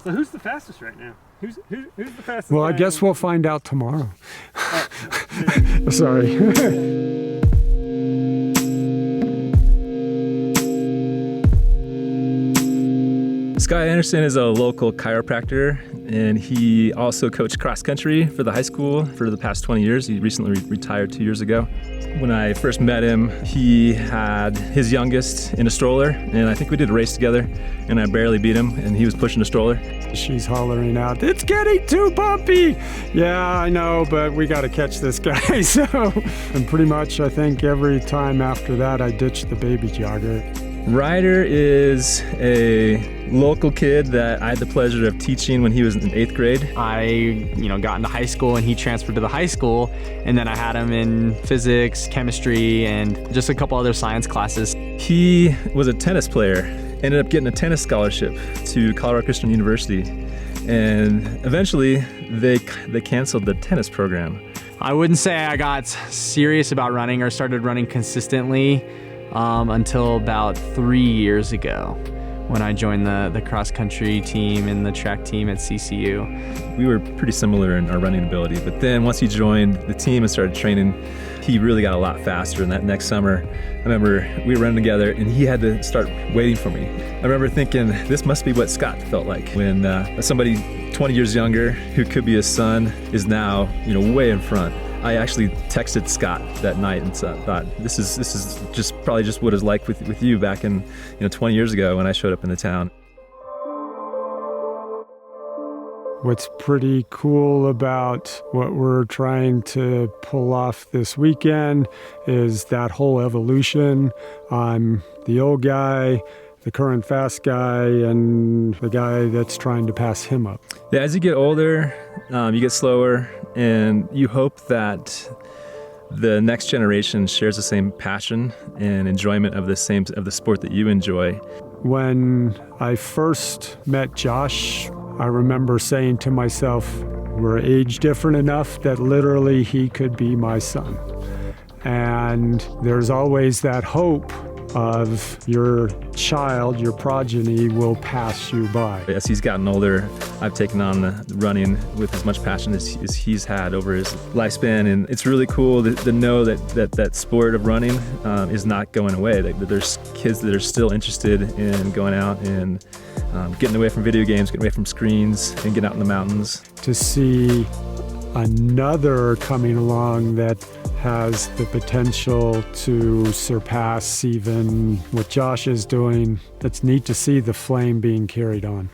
So who's the fastest right now? Who's the fastest? Well, I guess we'll find out tomorrow. Sorry. Scott Anderson is a local chiropractor, and he also coached cross country for the high school for the past 20 years. He recently retired 2 years ago. When I first met him, he had his youngest in a stroller, and I think we did a race together, and I barely beat him, and he was pushing a stroller. She's hollering out, "It's getting too bumpy!" Yeah, I know, but we got to catch this guy. So, and pretty much I think every time after that I ditched the baby jogger. Ryder is a local kid that I had the pleasure of teaching when he was in 8th grade. I, got into high school and he transferred to the high school, and then I had him in physics, chemistry, and just a couple other science classes. He was a tennis player, ended up getting a tennis scholarship to Colorado Christian University, and eventually they canceled the tennis program. I wouldn't say I got serious about running or started running consistently until about 3 years ago, when I joined the cross-country team and the track team at CCU. We were pretty similar in our running ability, but then once he joined the team and started training, he really got a lot faster. And that next summer, I remember we were running together and he had to start waiting for me. I remember thinking, this must be what Scott felt like when somebody 20 years younger who could be his son is now, way in front. I actually texted Scott that night and thought, this is probably just what it was like with you back in 20 years ago when I showed up in the town. What's pretty cool about what we're trying to pull off this weekend is that whole evolution. I'm the old guy, the current fast guy, and the guy that's trying to pass him up. Yeah, as you get older, you get slower, and you hope that the next generation shares the same passion and enjoyment of the sport that you enjoy. When I first met Josh, I remember saying to myself, we're age different enough that literally he could be my son. And there's always that hope of your child, your progeny will pass you by. As he's gotten older, I've taken on the running with as much passion as he's had over his lifespan, and it's really cool to know that sport of running is not going away. That there's kids that are still interested in going out and getting away from video games, getting away from screens, and getting out in the mountains. To see another coming along that has the potential to surpass even what Josh is doing, it's neat to see the flame being carried on.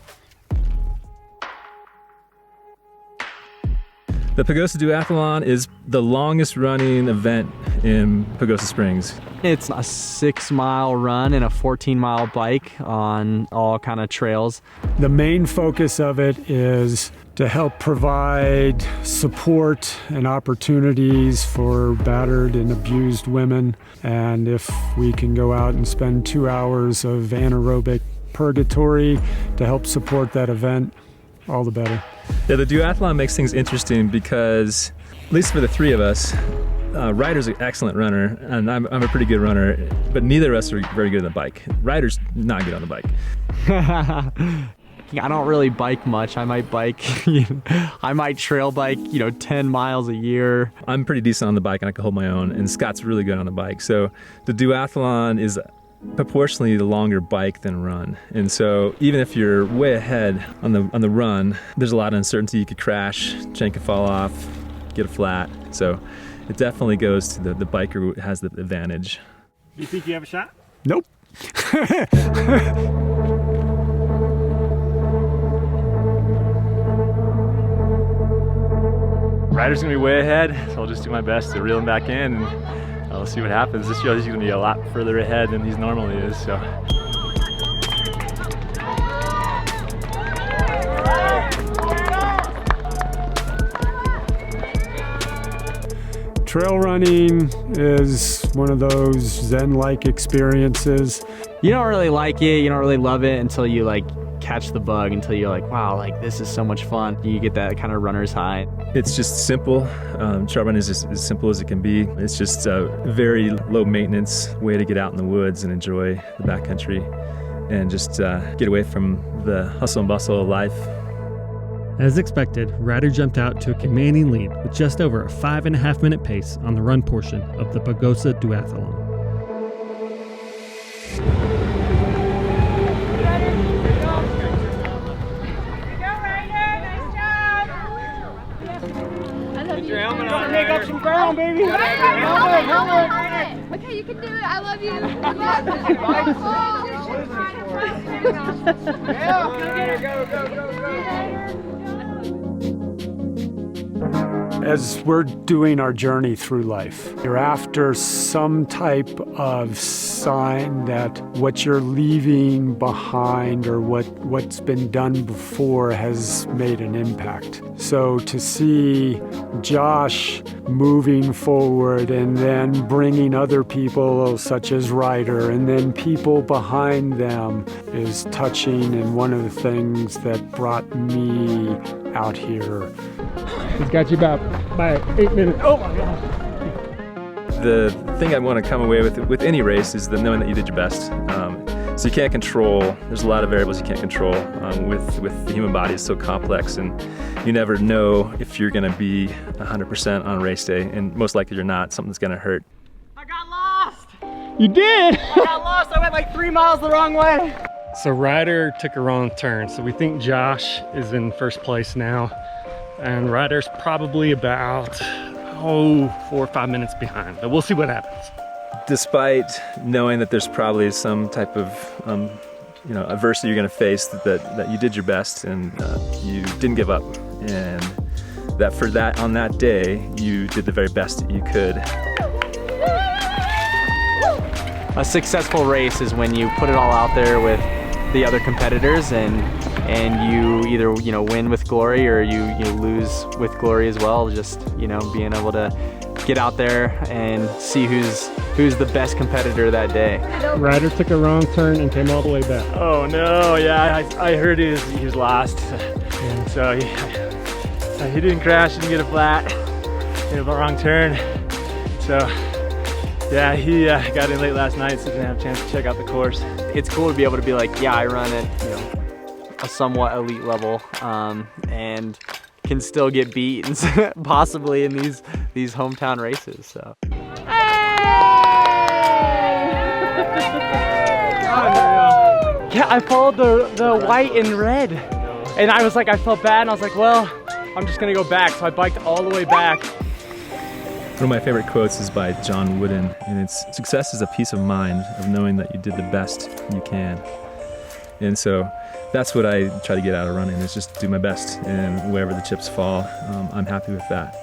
The Pagosa Duathlon is the longest running event in Pagosa Springs. It's a 6-mile run and a 14-mile bike on all kind of trails. The main focus of it is to help provide support and opportunities for battered and abused women. And if we can go out and spend 2 hours of anaerobic purgatory to help support that event, all the better. Yeah, the duathlon makes things interesting because, at least for the three of us, Ryder's an excellent runner, and I'm a pretty good runner, but neither of us are very good on the bike. Ryder's not good on the bike. I don't really bike much. I might bike, I might trail bike, 10 miles a year. I'm pretty decent on the bike and I can hold my own, and Scott's really good on the bike. So the duathlon is proportionally the longer bike than run. And so even if you're way ahead on the run, there's a lot of uncertainty. You could crash, chain could fall off, get a flat. So it definitely goes to the biker who has the advantage. Do you think you have a shot? Nope. Ryder's gonna be way ahead, so I'll just do my best to reel him back in, and I'll see what happens. This year he's gonna be a lot further ahead than he normally is, so. Trail running is one of those zen-like experiences. You don't really like it, you don't really love it until you catch the bug, until you're like, wow, this is so much fun. You get that kind of runner's high. It's just simple. Trail running is just as simple as it can be. It's just a very low maintenance way to get out in the woods and enjoy the backcountry and just get away from the hustle and bustle of life As expected, Ryder jumped out to a commanding lead with just over a 5.5 minute pace on the run portion of the Pagosa duathlon. Make up some ground, baby. Helmet. Okay, you can do it. I love you. As we're doing our journey through life, you're after some type of sign that what you're leaving behind or what's been done before has made an impact. So to see Josh moving forward and then bringing other people such as Ryder and then people behind them is touching, and one of the things that brought me out here. He's got you by 8 minutes. Oh my God. The thing I want to come away with any race is the knowing that you did your best. So you can't control, there's a lot of variables you can't control with the human body. It's so complex, and you never know if you're going to be 100% on race day, and most likely you're not. Something's going to hurt. I got lost. You did! I got lost. I went like 3 miles the wrong way. So Ryder took a wrong turn. So we think Josh is in first place now. And Ryder's probably about, 4 or 5 minutes behind. But we'll see what happens. Despite knowing that there's probably some type of adversity you're going to face, that you did your best and you didn't give up, and that on that day you did the very best that you could. A successful race is when you put it all out there with the other competitors, and you either win with glory or you lose with glory as well. Just being able to get out there and see who's the best competitor that day. Ryder took a wrong turn and came all the way back. Oh no, yeah, I heard he was lost. And so he didn't crash, didn't get a flat, he had a wrong turn. So yeah, he got in late last night, so didn't have a chance to check out the course. It's cool to be able to be like, yeah, I run at a somewhat elite level, and can still get beat possibly in these hometown races. So. Yeah, I followed the white and red, and I was like, I felt bad, and I was like, well, I'm just gonna go back. So I biked all the way back. One of my favorite quotes is by John Wooden, and it's, "Success is a peace of mind of knowing that you did the best you can." And so that's what I try to get out of running, is just do my best, and wherever the chips fall, I'm happy with that.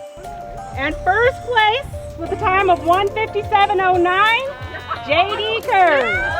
And first place with a time of 1:57.09, J.D. Kerr.